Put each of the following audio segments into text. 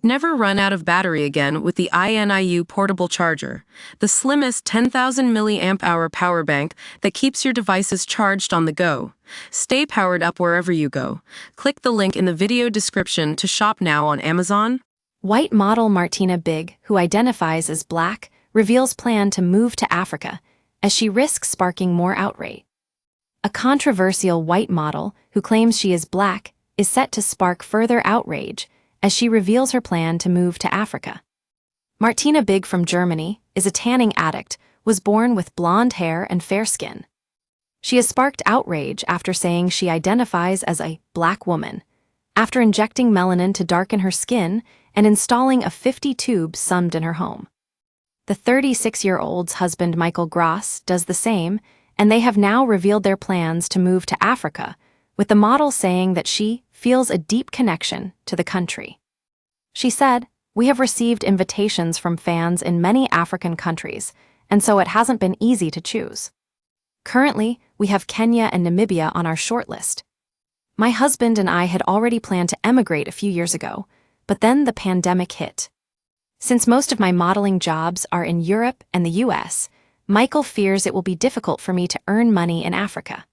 Never run out of battery again with the INIU portable charger, the slimmest 10,000 milliamp hour power bank that keeps your devices charged on the go. Stay powered up wherever you go. Click the link in the video description to shop now on Amazon. White model Martina Big, who identifies as Black, reveals plan to move to Africa as she risks sparking more outrage. A controversial white model who claims she is Black is set to spark further outrage as she reveals her plan to move to Africa. Martina Big from Germany is a tanning addict, was born with blonde hair and fair skin. She has sparked outrage after saying she identifies as a Black woman, after injecting melanin to darken her skin and installing a 50 tube summed in her home. The 36-year-old's husband Michael Gross does the same, and they have now revealed their plans to move to Africa, with the model saying that she feels a deep connection to the country. She said, "We have received invitations from fans in many African countries, and so it hasn't been easy to choose. Currently, we have Kenya and Namibia on our shortlist. My husband and I had already planned to emigrate a few years ago, but then the pandemic hit. Since most of my modeling jobs are in Europe and the US, Michael fears it will be difficult for me to earn money in Africa.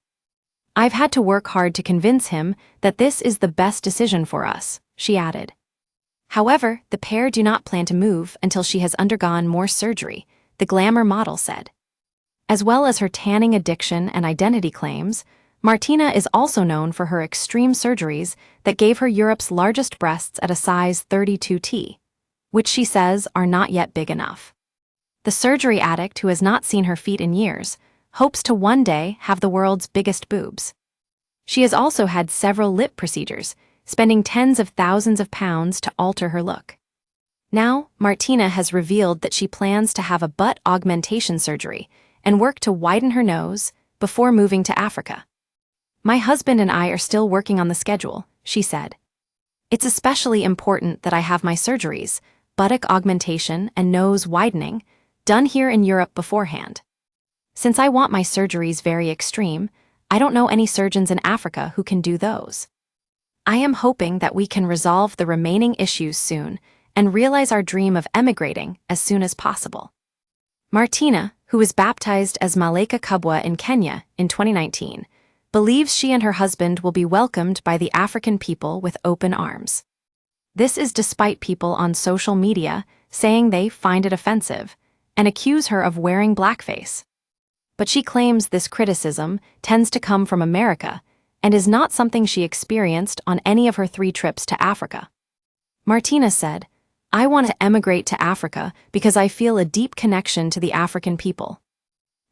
I've had to work hard to convince him that this is the best decision for us," she added. However, the pair do not plan to move until she has undergone more surgery, the glamour model said. As well as her tanning addiction and identity claims, Martina is also known for her extreme surgeries that gave her Europe's largest breasts at a size 32T, which she says are not yet big enough. The surgery addict, who has not seen her feet in years, hopes to one day have the world's biggest boobs. She has also had several lip procedures, spending tens of thousands of pounds to alter her look. Now, Martina has revealed that she plans to have a butt augmentation surgery and work to widen her nose before moving to Africa. "My husband and I are still working on the schedule," she said. "It's especially important that I have my surgeries, buttock augmentation and nose widening, done here in Europe beforehand. Since I want my surgeries very extreme, I don't know any surgeons in Africa who can do those. I am hoping that we can resolve the remaining issues soon and realize our dream of emigrating as soon as possible." Martina, who was baptized as Malaika Kubwa in Kenya in 2019, believes she and her husband will be welcomed by the African people with open arms. This is despite people on social media saying they find it offensive and accuse her of wearing blackface. But she claims this criticism tends to come from America and is not something she experienced on any of her 3 trips to Africa. Martina said, "I want to emigrate to Africa because I feel a deep connection to the African people."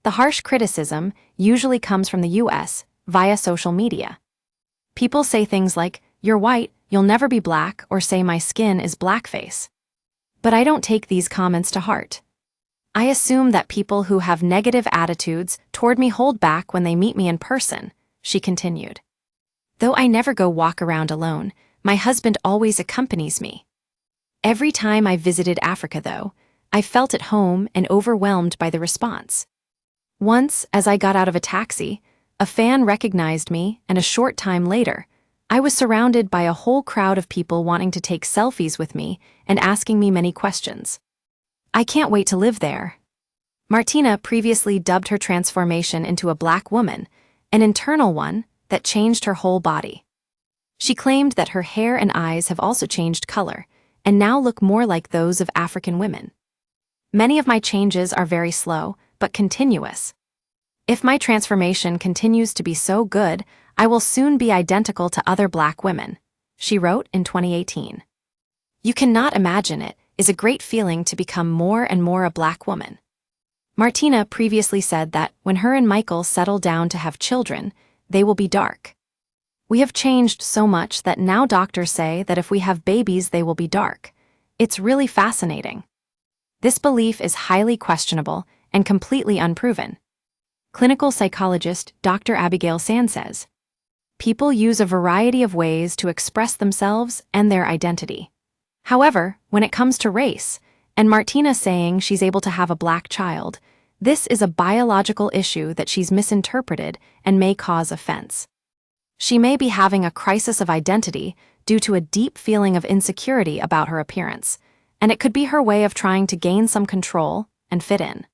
The harsh criticism usually comes from the US via social media. People say things like, "You're white, you'll never be Black," or say my skin is blackface. But I don't take these comments to heart. I assume that people who have negative attitudes toward me hold back when they meet me in person, she continued. Though I never go walk around alone, my husband always accompanies me. Every time I visited Africa, though, I felt at home and overwhelmed by the response. Once, as I got out of a taxi, a fan recognized me, and a short time later, I was surrounded by a whole crowd of people wanting to take selfies with me and asking me many questions. I can't wait to live there. Martina previously dubbed her transformation into a Black woman, an internal one that changed her whole body. She claimed that her hair and eyes have also changed color and now look more like those of African women. "Many of my changes are very slow, but continuous. If my transformation continues to be so good, I will soon be identical to other Black women," she wrote in 2018. "You cannot imagine it is a great feeling to become more and more a Black woman." Martina previously said that when her and Michael settle down to have children, they will be dark. "We have changed so much that now doctors say that if we have babies they will be dark. It's really fascinating." This belief is highly questionable and completely unproven. Clinical psychologist Dr. Abigail Sand says, "People use a variety of ways to express themselves and their identity. However, when it comes to race, and Martina saying she's able to have a Black child, this is a biological issue that she's misinterpreted and may cause offense. She may be having a crisis of identity due to a deep feeling of insecurity about her appearance, and it could be her way of trying to gain some control and fit in.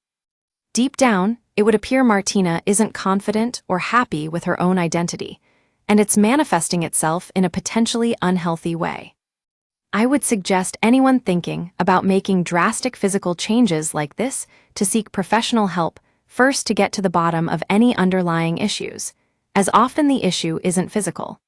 Deep down, it would appear Martina isn't confident or happy with her own identity, and it's manifesting itself in a potentially unhealthy way. I would suggest anyone thinking about making drastic physical changes like this to seek professional help first to get to the bottom of any underlying issues, as often the issue isn't physical.